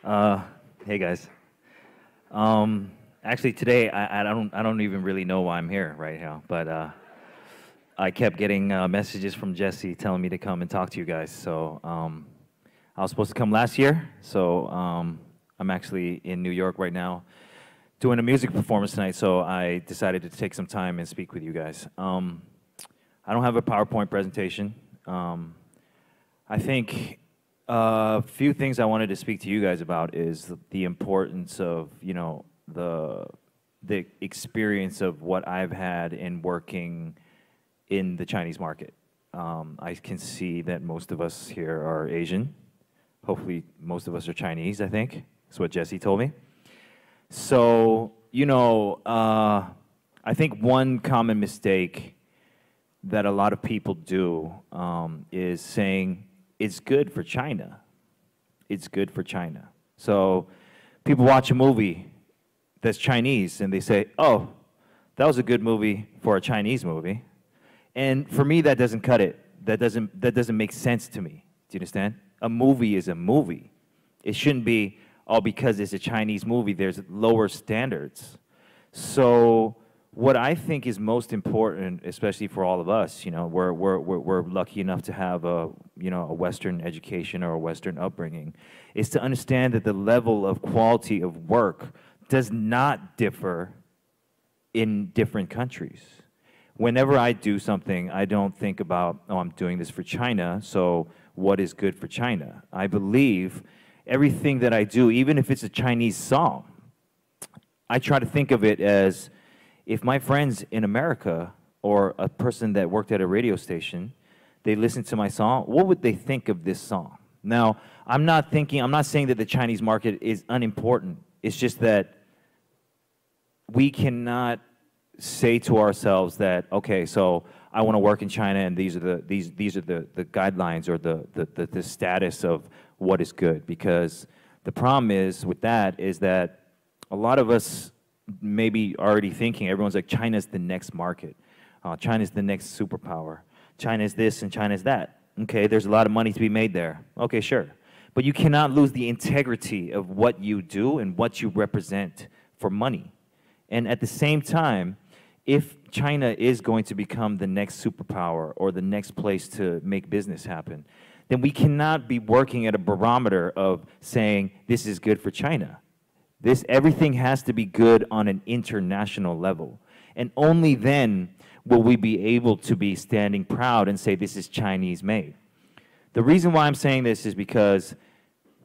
Uh, hey guys. Actually, today I don't even really know why I'm here right now, but I kept getting messages from Jesse telling me to come and talk to you guys. So I was supposed to come last year, so I'm actually in New York right now doing a music performance tonight. So I decided to take some time and speak with you guys. I don't have a PowerPoint presentation. I think a few things I wanted to speak to you guys about is the importance of, the experience of what I've had in working in the Chinese market. I can see that most of us here are Asian. Hopefully most of us are Chinese, I think. That's what Jesse told me. So, I think one common mistake that a lot of people do is saying, it's good for China. It's good for China. So people watch a movie that's Chinese and they say, oh, that was a good movie for a Chinese movie. And for me, that doesn't cut it. That doesn't make sense to me. Do you understand? A movie is a movie. It shouldn't be, oh, because it's a Chinese movie, there's lower standards. So what I think is most important, especially for all of us, we're lucky enough to have a Western education or a Western upbringing, is to understand that the level of quality of work does not differ in different countries. Whenever I do something, I don't think about, oh, I'm doing this for China, so what is good for China? I believe everything that I do, even if it's a Chinese song, I try to think of it as, if my friends in America or a person that worked at a radio station, they listened to my song, what would they think of this song? Now, I'm not saying that the Chinese market is unimportant. It's just that we cannot say to ourselves that, okay, so I want to work in China and these are the guidelines or the status of what is good. Because the problem is with that is that a lot of us maybe already thinking, everyone's like, China's the next market. China's the next superpower. China's this and China's that. Okay, there's a lot of money to be made there. Okay, sure. But you cannot lose the integrity of what you do and what you represent for money. And at the same time, if China is going to become the next superpower or the next place to make business happen, then we cannot be working at a barometer of saying this is good for China. Everything has to be good on an international level. And only then will we be able to be standing proud and say this is Chinese made. The reason why I'm saying this is because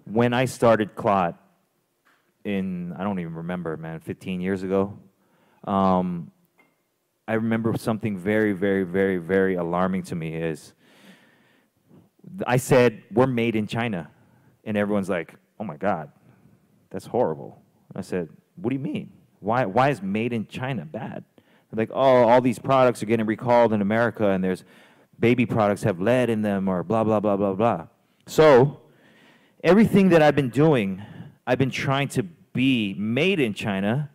when I started Clot in, I don't even remember, man, 15 years ago, I remember something very, very, very, very alarming to me is I said, we're made in China. And everyone's like, oh my God, that's horrible. I said, what do you mean? Why is made in China bad? They're like, oh, all these products are getting recalled in America and there's baby products have lead in them or blah, blah, blah, blah, blah. So everything that I've been doing, I've been trying to be made in China,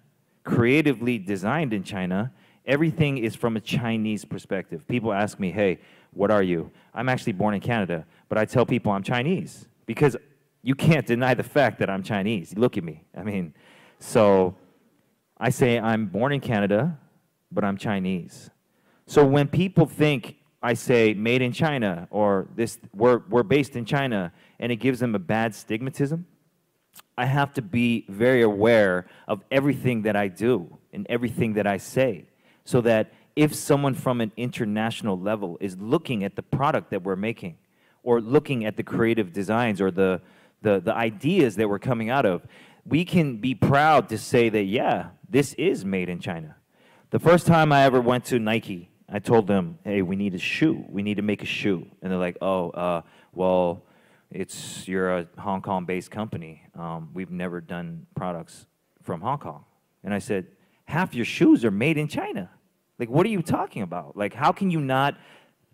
creatively designed in China. Everything is from a Chinese perspective. People ask me, hey, what are you? I'm actually born in Canada, but I tell people I'm Chinese because you can't deny the fact that I'm Chinese. Look at me. I mean, so I say I'm born in Canada, but I'm Chinese. So when people think I say made in China or this we're based in China and it gives them a bad stigmatism, I have to be very aware of everything that I do and everything that I say so that if someone from an international level is looking at the product that we're making or looking at the creative designs or the ideas that we're coming out of, we can be proud to say that, yeah, this is made in China. The first time I ever went to Nike, I told them, hey, we need a shoe. We need to make a shoe. And they're like, oh, well, you're a Hong Kong-based company. We've never done products from Hong Kong. And I said, half your shoes are made in China. Like, what are you talking about? Like, how can you not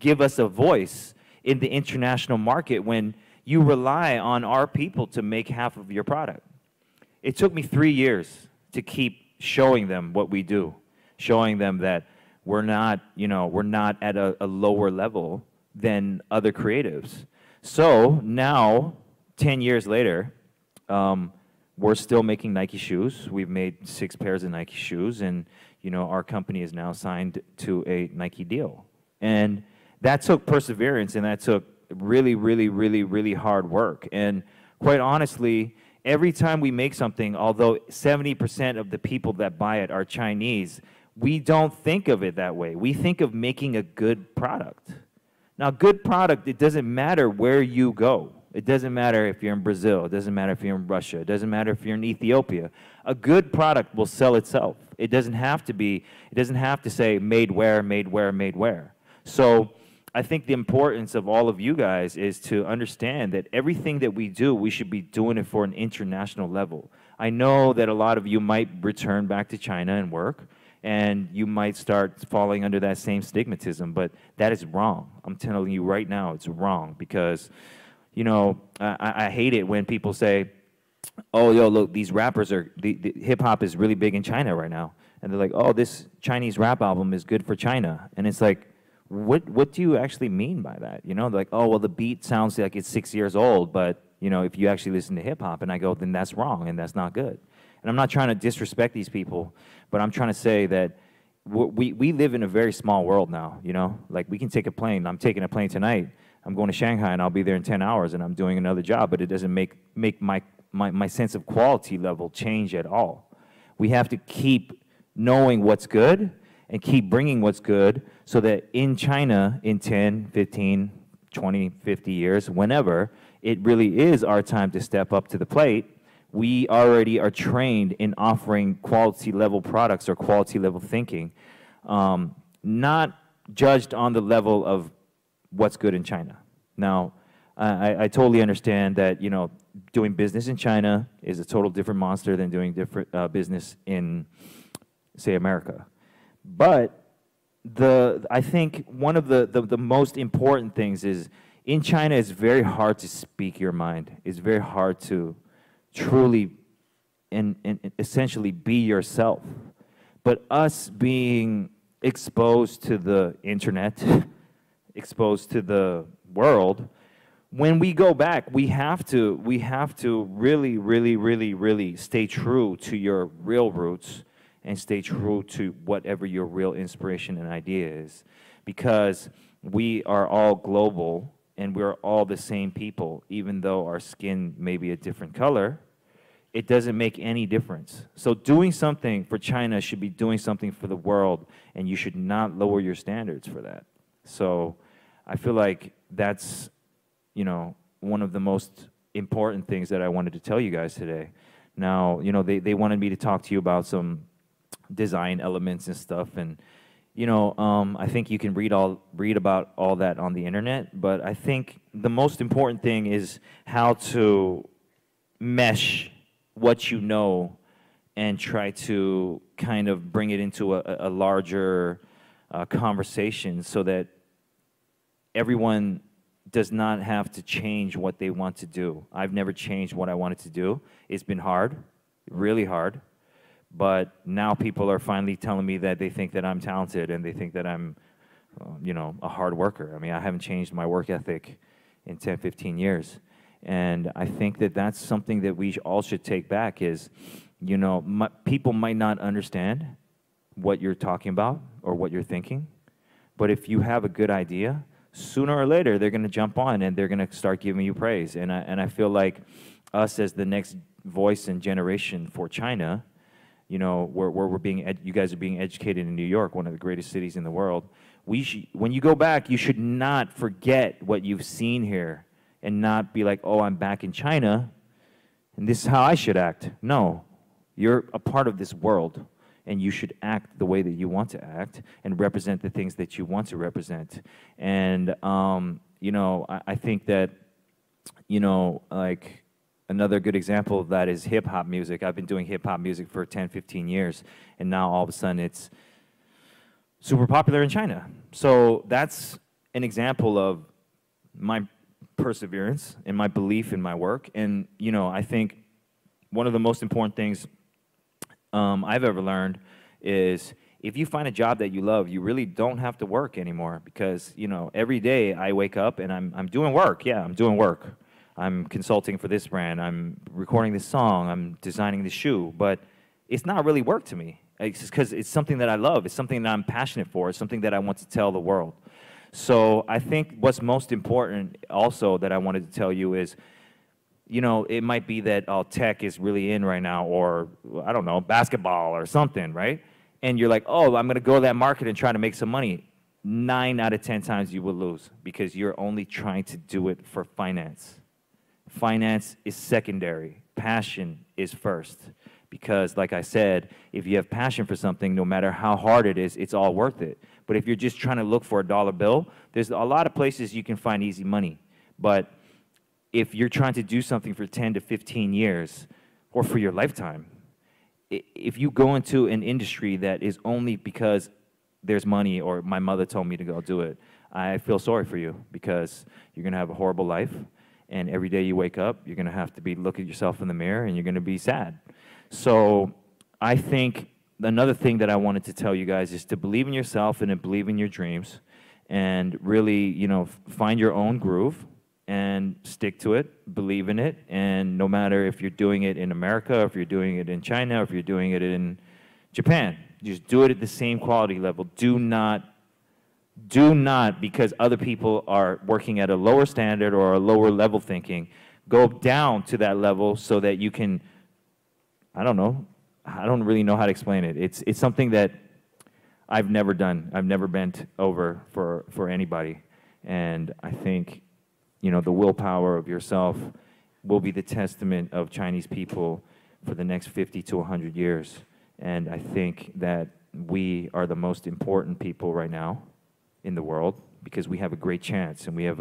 give us a voice in the international market when you rely on our people to make half of your product? It took me 3 years to keep showing them what we do, showing them that we're not at a lower level than other creatives. So now, 10 years later, we're still making Nike shoes. We've made 6 pairs of Nike shoes, and our company is now signed to a Nike deal. And that took perseverance, and that took really, really, really, really hard work. And quite honestly, every time we make something, although 70% of the people that buy it are Chinese, we don't think of it that way. We think of making a good product. Now, good product, it doesn't matter where you go. It doesn't matter if you're in Brazil. It doesn't matter if you're in Russia. It doesn't matter if you're in Ethiopia. A good product will sell itself. It doesn't have to say made where, made where, made where. So I think the importance of all of you guys is to understand that everything that we do, we should be doing it for an international level. I know that a lot of you might return back to China and work, and you might start falling under that same stigmatism, but that is wrong. I'm telling you right now, it's wrong, because, I hate it when people say, oh, yo, look, these rappers the hip-hop is really big in China right now. And they're like, oh, this Chinese rap album is good for China. And it's like, what do you actually mean by that? They're like, oh, well, the beat sounds like it's 6 years old, but, if you actually listen to hip-hop, and I go, then that's wrong, and that's not good. And I'm not trying to disrespect these people, but I'm trying to say that we live in a very small world now, Like, we can take a plane. I'm taking a plane tonight. I'm going to Shanghai, and I'll be there in 10 hours, and I'm doing another job, but it doesn't make my sense of quality level change at all. We have to keep knowing what's good and keep bringing what's good, so that in China, in 10, 15, 20, 50 years, whenever, it really is our time to step up to the plate. We already are trained in offering quality level products or quality level thinking, not judged on the level of what's good in China. Now, I totally understand that, doing business in China is a total different monster than doing different business in, say, America. But I think one of the most important things is, in China, it's very hard to speak your mind. It's very hard to truly and essentially be yourself. But us being exposed to the internet, exposed to the world, when we go back, we have to really, really, really, really stay true to your real roots and stay true to whatever your real inspiration and idea is, because we are all global and we're all the same people. Even though our skin may be a different color, it doesn't make any difference. So doing something for China should be doing something for the world, and you should not lower your standards for that. So I feel like that's, one of the most important things that I wanted to tell you guys today. Now, they wanted me to talk to you about some design elements and stuff, and I think you can read about all that on the internet, but I think the most important thing is how to mesh what you know and try to kind of bring it into a larger conversation, so that everyone does not have to change what they want to do. I've never changed what I wanted to do. It's been hard, really hard. But now people are finally telling me that they think that I'm talented, and they think that I'm, a hard worker. I mean, I haven't changed my work ethic in 10, 15 years. And I think that that's something that we all should take back is, people might not understand what you're talking about or what you're thinking. But if you have a good idea, sooner or later, they're going to jump on and they're going to start giving you praise. And I feel like us as the next voice and generation for China, you guys are being educated in New York, one of the greatest cities in the world. When you go back, you should not forget what you've seen here and not be like, oh, I'm back in China, and this is how I should act. No, you're a part of this world, and you should act the way that you want to act and represent the things that you want to represent. And, I think that, like, another good example of that is hip-hop music. I've been doing hip-hop music for 10, 15 years, and now all of a sudden it's super popular in China. So that's an example of my perseverance and my belief in my work. And, I think one of the most important things I've ever learned is, if you find a job that you love, you really don't have to work anymore, because, every day I wake up and I'm doing work. Yeah, I'm doing work. I'm consulting for this brand, I'm recording this song, I'm designing this shoe, but it's not really work to me. It's because it's something that I love, it's something that I'm passionate for, it's something that I want to tell the world. So I think what's most important also that I wanted to tell you is, you know, it might be that tech is really in right now, or I don't know, basketball or something, right? And you're like, oh, I'm going to go to that market and try to make some money. 9 out of 10 times you will lose because you're only trying to do it for finance. Finance is secondary. Passion is first. Because, like I said, if you have passion for something, no matter how hard it is, it's all worth it. But if you're just trying to look for a dollar bill, there's a lot of places you can find easy money. But if you're trying to do something for 10 to 15 years, or for your lifetime, if you go into an industry that is only because there's money or my mother told me to go do it, I feel sorry for you because you're going to have a horrible life. And every day you wake up, you're going to have to look at yourself in the mirror and you're going to be sad. So I think another thing that I wanted to tell you guys is to believe in yourself and to believe in your dreams and really, you know, find your own groove and stick to it, believe in it, and no matter if you're doing it in America, if you're doing it in China, if you're doing it in Japan, just do it at the same quality level. Do not, because other people are working at a lower standard or a lower level thinking, go down to that level so that you can, I don't know, I don't really know how to explain it. It's something that I've never done. I've never bent over for anybody. And I think, you know, the willpower of yourself will be the testament of Chinese people for the next 50 to 100 years. And I think that we are the most important people right now in the world because we have a great chance and we have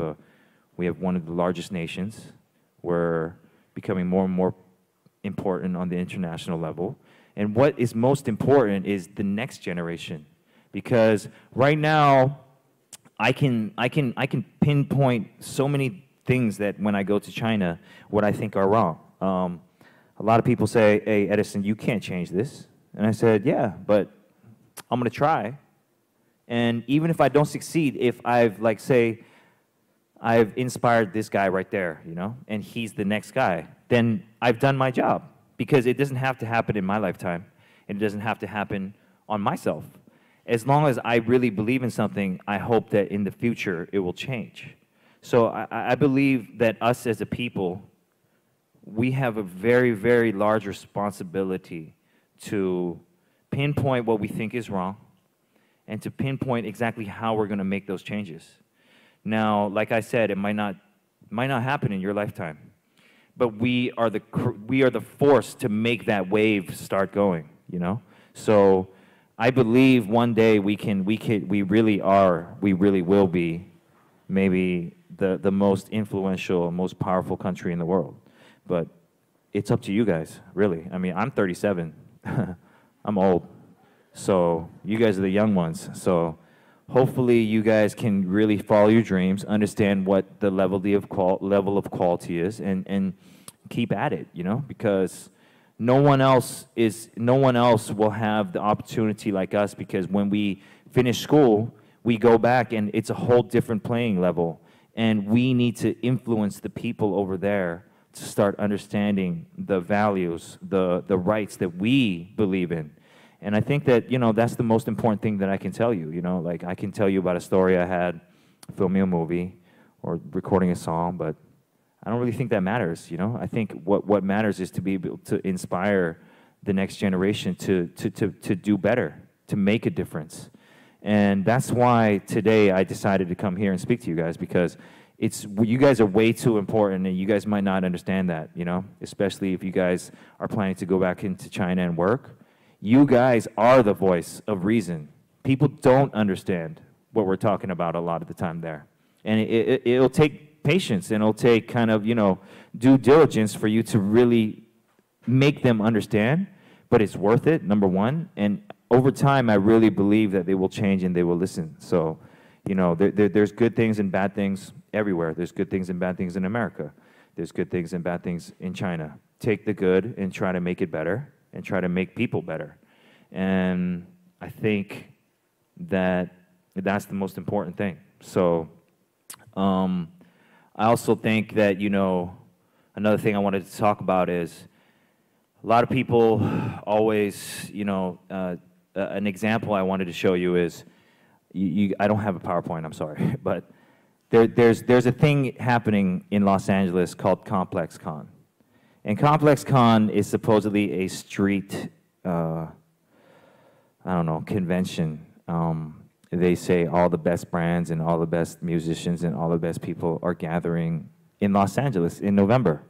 one of the largest nations. We're becoming more and more important on the international level. And what is most important is the next generation. Because right now, I can pinpoint so many things that when I go to China, what I think are wrong. A lot of people say, hey, Edison, you can't change this. And I said, yeah, but I'm going to try. And even if I don't succeed, if I've, like, say, I've inspired this guy right there, you know, and he's the next guy, then I've done my job. Because it doesn't have to happen in my lifetime. And it doesn't have to happen on myself. As long as I really believe in something, I hope that in the future it will change. So I believe that us as a people, we have a very, very large responsibility to pinpoint what we think is wrong and to pinpoint exactly how we're going to make those changes. Now, like I said, it might not happen in your lifetime, but we are the force to make that wave start going, you know? So I believe one day we really will be maybe the most influential, most powerful country in the world. But it's up to you guys, really. I mean, I'm 37. I'm old. So you guys are the young ones. So hopefully you guys can really follow your dreams, understand what the level of quality is, and keep at it, you know, because no one else will have the opportunity like us, because when we finish school, we go back and it's a whole different playing level. And we need to influence the people over there to start understanding the values, the rights that we believe in. And I think that, you know, that's the most important thing that I can tell you, you know, like I can tell you about a story I had filming a movie or recording a song, but I don't really think that matters, you know. I think what matters is to be able to inspire the next generation to do better, to make a difference. And that's why today I decided to come here and speak to you guys, because you guys are way too important, and you guys might not understand that, you know, especially if you guys are planning to go back into China and work. You guys are the voice of reason. People don't understand what we're talking about a lot of the time there. And it'll take patience, and it'll take kind of, you know, due diligence for you to really make them understand, but it's worth it, number one. And over time, I really believe that they will change and they will listen. So, you know, there's good things and bad things everywhere. There's good things and bad things in America. There's good things and bad things in China. Take the good and try to make it better and try to make people better. And I think that that's the most important thing. So I also think that, you know, another thing I wanted to talk about is a lot of people always, you know, an example I wanted to show you is, I don't have a PowerPoint, I'm sorry, but there's a thing happening in Los Angeles called Complex Con. And Complex Con is supposedly a street, I don't know, convention. They say all the best brands and all the best musicians and all the best people are gathering in Los Angeles in November.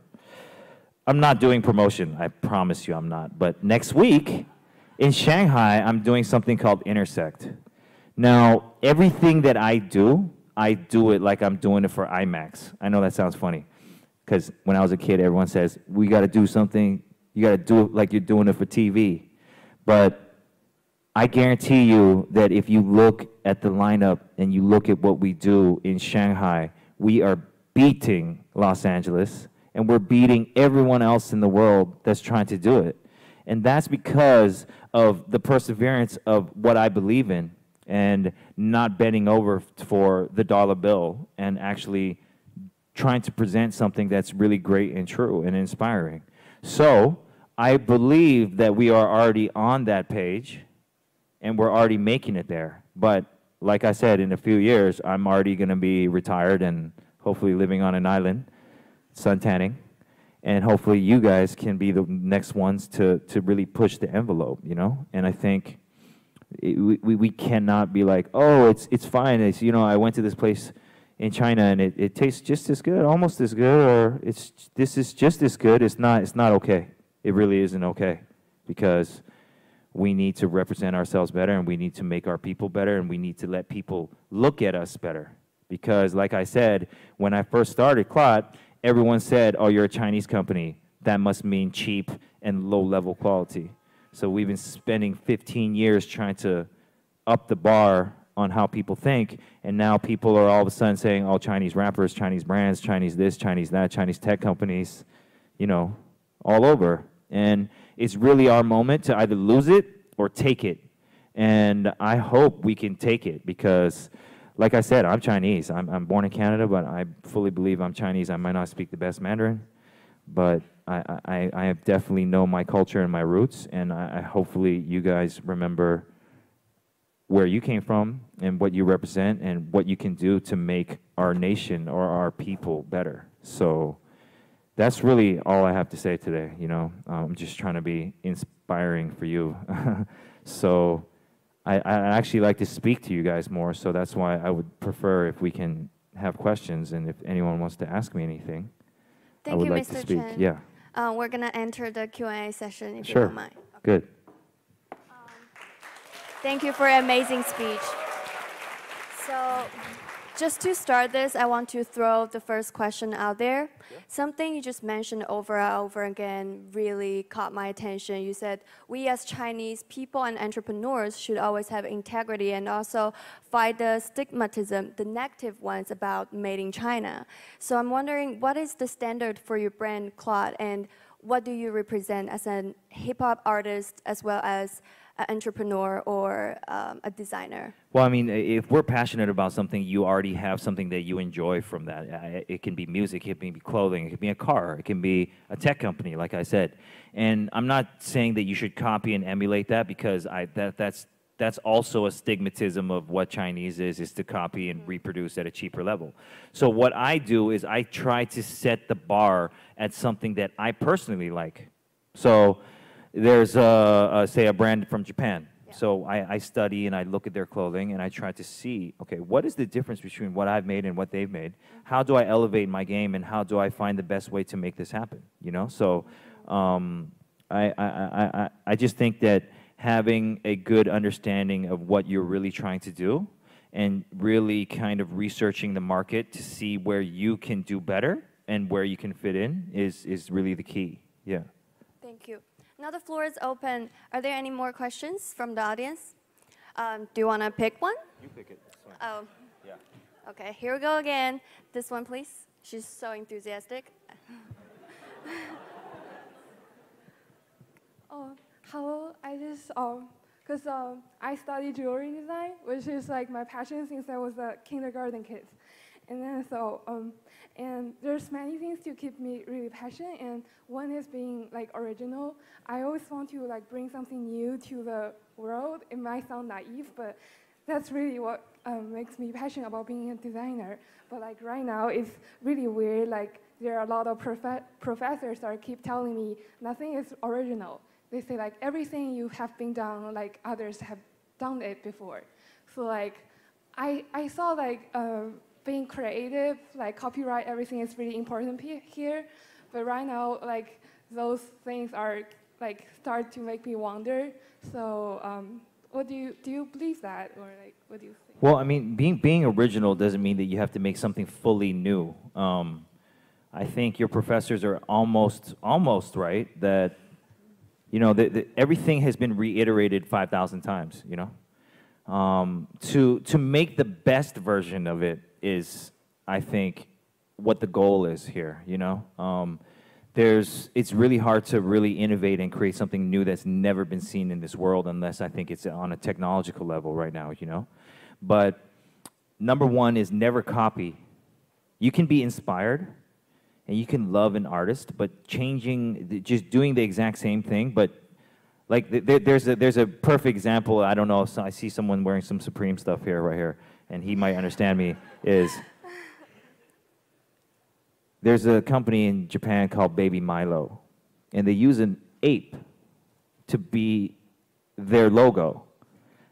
I'm not doing promotion, I promise you I'm not. But next week in Shanghai, I'm doing something called Intersect. Now, everything that I do it like I'm doing it for IMAX. I know that sounds funny, because when I was a kid, everyone says, we got to do something, you got to do it like you're doing it for TV. But I guarantee you that if you look at the lineup and you look at what we do in Shanghai, we are beating Los Angeles, and we're beating everyone else in the world that's trying to do it. And that's because of the perseverance of what I believe in, and not bending over for the dollar bill, and actually trying to present something that's really great and true and inspiring. So I believe that we are already on that page, and we're already making it there. But like I said, in a few years, I'm already going to be retired and hopefully living on an island, suntanning. And hopefully you guys can be the next ones to really push the envelope, you know? And I think we cannot be like, oh, it's fine. It's, you know, I went to this place in China and it tastes just as good, almost as good, or this is just as good. It's not okay. It really isn't okay, because we need to represent ourselves better, and we need to make our people better, and we need to let people look at us better. Because like I said, when I first started Clot, everyone said, oh, you're a Chinese company. That must mean cheap and low-level quality. So we've been spending 15 years trying to up the bar on how people think, and now people are all of a sudden saying, oh, Chinese rappers, Chinese brands, Chinese this, Chinese that, Chinese tech companies, you know, all over. And it's really our moment to either lose it or take it. And I hope we can take it, because like I said, I'm Chinese. I'm born in Canada, but I fully believe I'm Chinese. I might not speak the best Mandarin, but I definitely know my culture and my roots, and hopefully you guys remember where you came from and what you represent and what you can do to make our nation or our people better. So that's really all I have to say today, you know. I'm just trying to be inspiring for you. So I actually like to speak to you guys more, so that's why I would prefer if we can have questions, and if anyone wants to ask me anything, I would like to speak. Chen. Yeah. We're going to enter the Q&A session, if you Sure. don't mind. Good. Thank you for an amazing speech. So just to start this, I want to throw the first question out there. Yeah. Something you just mentioned over and over again really caught my attention. You said, we as Chinese people and entrepreneurs should always have integrity and also fight the stigmatism, the negative ones about made in China. So I'm wondering, what is the standard for your brand, Claude, and what do you represent as a hip-hop artist as well as an entrepreneur or a designer? Well, I mean, if we're passionate about something, you already have something that you enjoy from that. It can be music, it can be clothing, it can be a car, it can be a tech company, like I said. And I'm not saying that you should copy and emulate that, because that's also a stigmatism of what Chinese is to copy and reproduce at a cheaper level. So what I do is I try to set the bar at something that I personally like. So there's, say, a brand from Japan. Yeah. So I study and I look at their clothing and I try to see, okay, what is the difference between what I've made and what they've made? How do I elevate my game, and how do I find the best way to make this happen? You know, so I just think that having a good understanding of what you're really trying to do, and really kind of researching the market to see where you can do better and where you can fit in is really the key. Yeah. Thank you. Now the floor is open. Are there any more questions from the audience? Do you want to pick one? You pick it. Oh. Yeah. Okay, here we go again. This one, please. She's so enthusiastic. Hello. I just, because I study jewelry design, which is like my passion since I was a kindergarten kid. And then so, and there's many things to keep me really passionate, and one is being like original. I always want to like bring something new to the world. It might sound naive, but that's really what makes me passionate about being a designer. But like right now, it's really weird. Like there are a lot of professors that keep telling me nothing is original. They say like everything you have been done, like others have done it before. So like I saw like being creative, like copyright, everything is really important here. But right now, like those things are like start to make me wonder. So what do you believe that, or like what do you think? Well, I mean, being original doesn't mean that you have to make something fully new. I think your professors are almost right that, you know, everything has been reiterated 5,000 times, you know? To make the best version of it is, I think, what the goal is here, you know? It's really hard to really innovate and create something new that's never been seen in this world unless I think it's on a technological level right now, you know? But number one is never copy. You can be inspired, and you can love an artist, but just doing the exact same thing, but like there's a perfect example. I don't know, so I see someone wearing some Supreme stuff here, right here, and he might understand me, is there's a company in Japan called Baby Milo, and they use an ape to be their logo.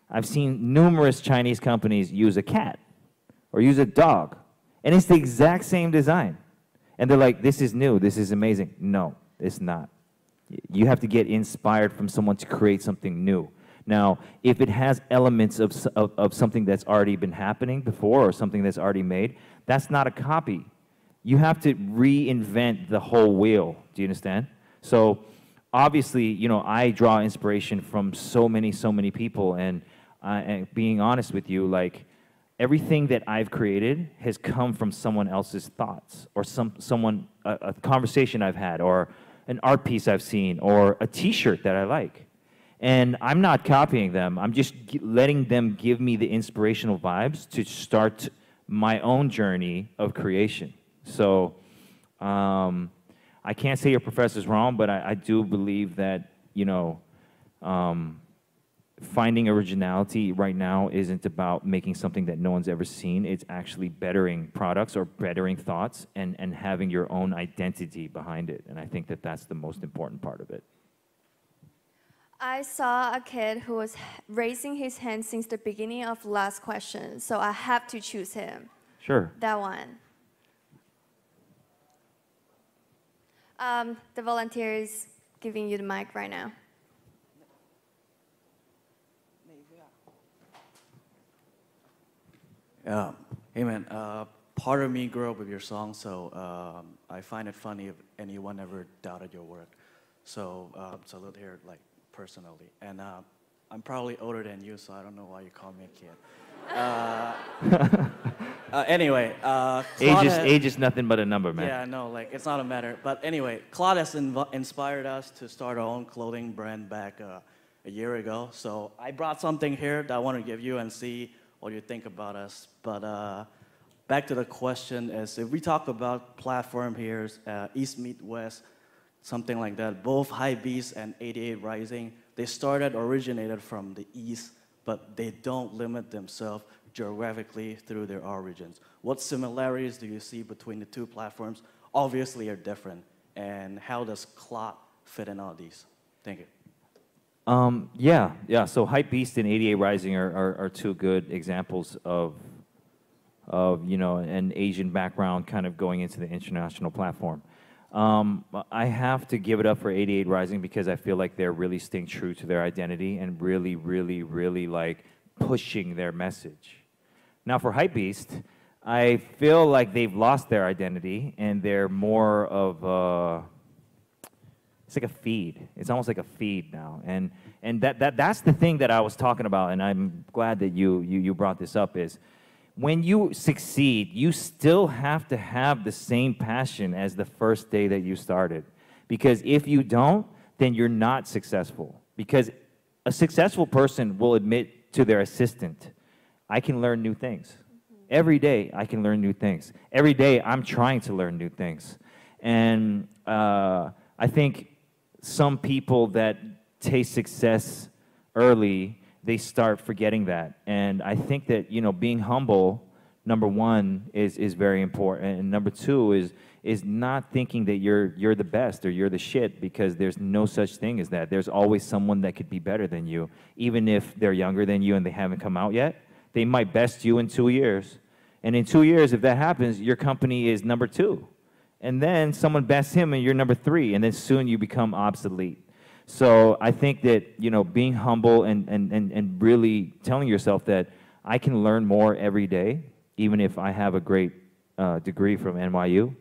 I've seen numerous Chinese companies use a cat or use a dog, and it's the exact same design. And they're like, this is new, this is amazing. No, it's not. You have to get inspired from someone to create something new. Now, if it has elements of something that's already been happening before or something that's already made, that's not a copy. You have to reinvent the whole wheel. Do you understand? So obviously, you know, I draw inspiration from so many people, and being honest with you, like, everything that I've created has come from someone else's thoughts, or a conversation I've had, or an art piece I've seen, or a T-shirt that I like. And I'm not copying them. I'm just letting them give me the inspirational vibes to start my own journey of creation. So I can't say your professor's wrong, but I do believe that, you know, finding originality right now isn't about making something that no one's ever seen. It's actually bettering products or bettering thoughts and having your own identity behind it. And I think that that's the most important part of it. I saw a kid who was raising his hand since the beginning of last question, so I have to choose him. Sure. That one. The volunteer is giving you the mic right now. Hey man, part of me grew up with your song, so I find it funny if anyone ever doubted your work. So salute here, like, personally. And I'm probably older than you, so I don't know why you call me a kid. Anyway, age is nothing but a number, man. Yeah, no, like, it's not a matter. But anyway, Claude has inspired us to start our own clothing brand back a year ago. So I brought something here that I want to give you and see what you think about us. But back to the question is, if we talk about platform here, East meet West, something like that, both Hypebeast and 88 Rising, they originated from the East, but they don't limit themselves geographically through their origins. What similarities do you see between the two platforms? Obviously are different. And how does Claude fit in all these? Thank you. Yeah. So Hypebeast and 88 Rising are two good examples of you know, an Asian background kind of going into the international platform. I have to give it up for 88 Rising because I feel like they're really staying true to their identity and really like pushing their message. Now for Hypebeast, I feel like they've lost their identity and they're more of it's like a feed. It's almost like a feed now, and that's the thing that I was talking about, and I'm glad that you brought this up. Is when you succeed, you still have to have the same passion as the first day that you started, because if you don't, then you're not successful. Because a successful person will admit to their assistant, "I can learn new things." Every day I can learn new things. Every day I'm trying to learn new things. And I think some people that taste success early, they start forgetting that. And I think that, you know, being humble, number one, is very important. And number two is not thinking that you're the best or you're the shit, because there's no such thing as that. There's always someone that could be better than you. Even if they're younger than you and they haven't come out yet, they might best you in 2 years. And in 2 years, if that happens, your company is number 2. And then someone bests him and you're number 3, and then soon you become obsolete. So I think that, you know, being humble and really telling yourself that I can learn more every day, even if I have a great degree from NYU.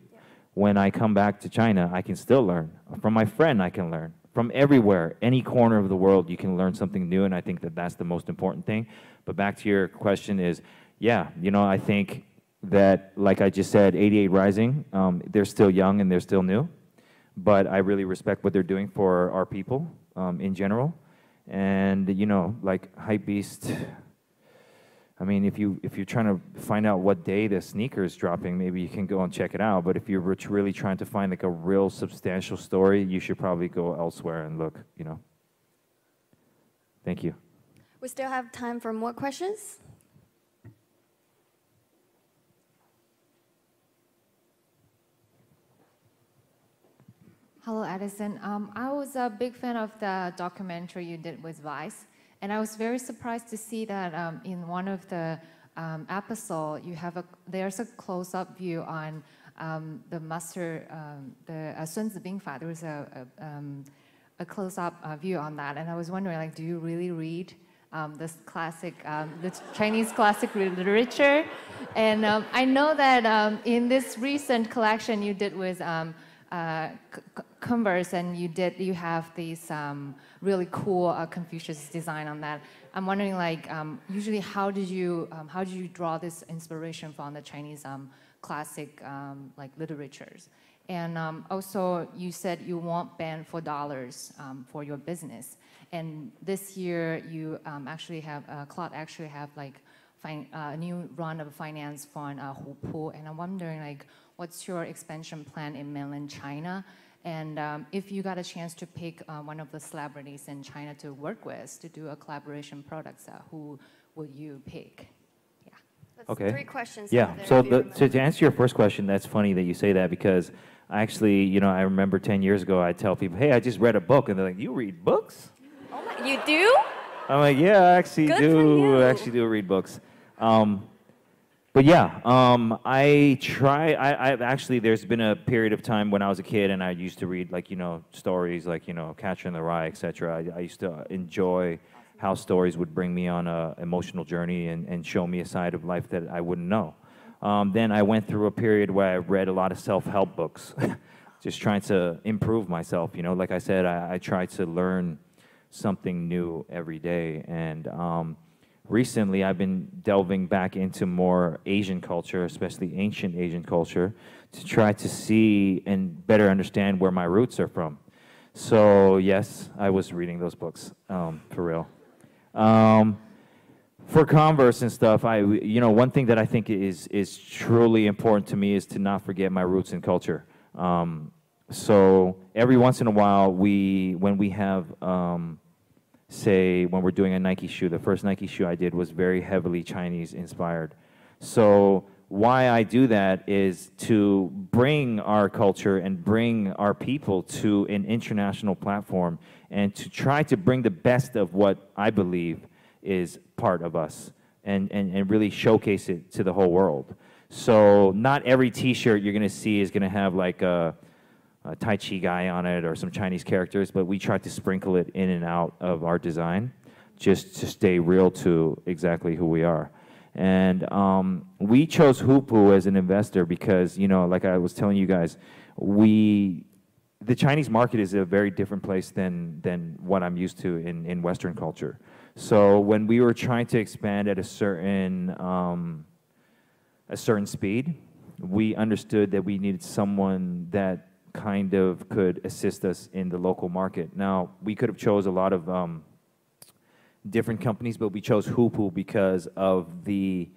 When I come back to China, I can still learn. From my friend, I can learn. From everywhere, any corner of the world, you can learn something new, and I think that that's the most important thing. But back to your question is, yeah, you know, I think that, like I just said, 88 Rising, they're still young and they're still new, but I really respect what they're doing for our people in general. And, you know, like Hypebeast, I mean, if you're trying to find out what day the sneaker is dropping, maybe you can go and check it out. But if you're really trying to find like a real substantial story, you should probably go elsewhere and look, you know. Thank you. We still have time for more questions. Hello, Edison. I was a big fan of the documentary you did with Vice, and I was very surprised to see that in one of the episodes, there's a close-up view on the master, Sun Zi Bing Fa. There was a close-up view on that, and I was wondering, like, do you really read this classic, the Chinese classic literature? And I know that in this recent collection you did with Converse, and you have these really cool Confucius design on that. I'm wondering, like, usually how did you draw this inspiration from the Chinese classic like literatures? And also, you said you want ban for dollars for your business. And this year, you actually have Claude actually have like a new round of finance fund, Hupu. And I'm wondering, like, what's your expansion plan in mainland China? And if you got a chance to pick one of the celebrities in China to work with to do a collaboration products, who would you pick? Yeah. That's Okay. 3 questions. Yeah, so to answer your first question, that's funny that you say that, because I actually, you know, I remember 10 years ago, I tell people, hey, I just read a book, and they're like, you read books? Oh my, you do? I'm like, yeah, I actually Good for you. do. I actually do read books. But yeah, I've actually, there's been a period of time when I was a kid and I used to read, like, you know, stories like, you know, Catcher in the Rye, etc. I used to enjoy how stories would bring me on an emotional journey and show me a side of life that I wouldn't know. Then I went through a period where I read a lot of self-help books, just trying to improve myself. You know, like I said, I try to learn something new every day. And recently, I've been delving back into more Asian culture, especially ancient Asian culture, to try to see and better understand where my roots are from. So yes, I was reading those books, for real. For Converse and stuff, you know, one thing that I think is truly important to me is to not forget my roots and culture. So every once in a while, when we have say when we're doing a Nike shoe, the first Nike shoe I did was very heavily Chinese inspired. So why I do that is to bring our culture and bring our people to an international platform, and to try to bring the best of what I believe is part of us, and really showcase it to the whole world. So not every t-shirt you're gonna see is gonna have like a Tai Chi guy on it or some Chinese characters, but we try to sprinkle it in and out of our design just to stay real to exactly who we are. And we chose Hupu as an investor because, you know, like I was telling you guys, the Chinese market is a very different place than what I'm used to in Western culture. So when we were trying to expand at a certain speed, we understood that we needed someone that kind of could assist us in the local market. Now, we could have chose a lot of different companies, but we chose Hupu because of the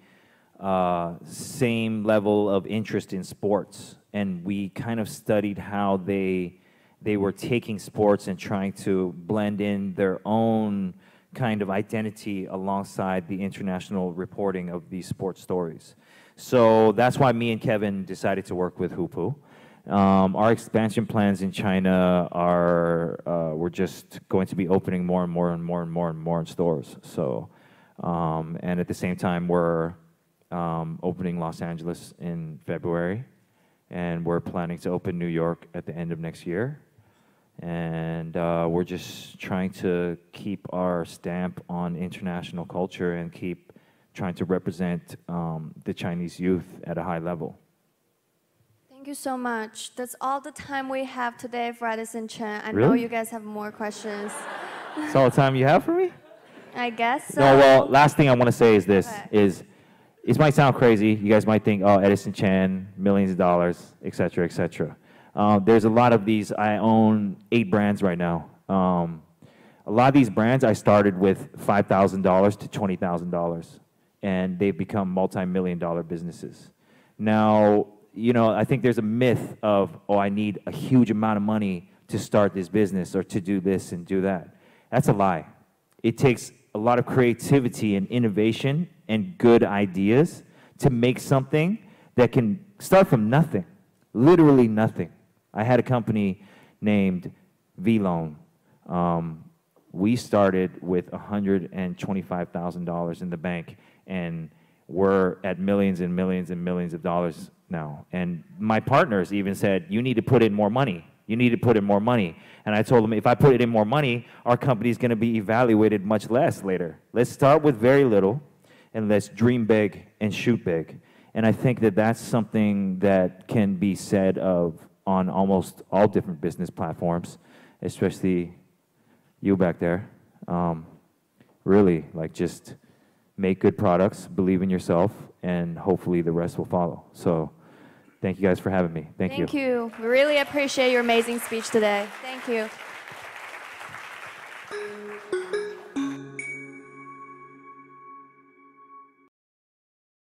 same level of interest in sports, and we kind of studied how they were taking sports and trying to blend in their own kind of identity alongside the international reporting of these sports stories. So that's why me and Kevin decided to work with Hupu. Our expansion plans in China are we're just going to be opening more and more and more and more and more in stores. So, and at the same time, we're opening Los Angeles in February, and we're planning to open New York at the end of next year. And we're just trying to keep our stamp on international culture and keep trying to represent the Chinese youth at a high level. Thank you so much. That's all the time we have today for Edison Chen. I know Really? you guys have more questions. That's all the time you have for me? I guess so. No, well, last thing I want to say is this, Okay. It might sound crazy. You guys might think, oh, Edison Chen, millions of dollars, et cetera, et cetera. There's a lot of these. I own 8 brands right now. A lot of these brands I started with $5,000 to $20,000, and they've become multi-million-dollar businesses. Now, you know, I think there's a myth of, oh, I need a huge amount of money to start this business or to do this and do that. That's a lie. It takes a lot of creativity and innovation and good ideas to make something that can start from nothing, literally nothing. I had a company named V-Loan. We started with $125,000 in the bank, and we're at millions and millions and millions of dollars now. And my partners even said, you need to put in more money. You need to put in more money. And I told them, if I put in more money, our company is going to be evaluated much less later. Let's start with very little, and let's dream big and shoot big. And I think that that's something that can be said of on almost all different business platforms, especially you back there. Really, like, just make good products, believe in yourself, and hopefully the rest will follow. So thank you guys for having me. Thank you. Thank you. We really appreciate your amazing speech today. Thank you.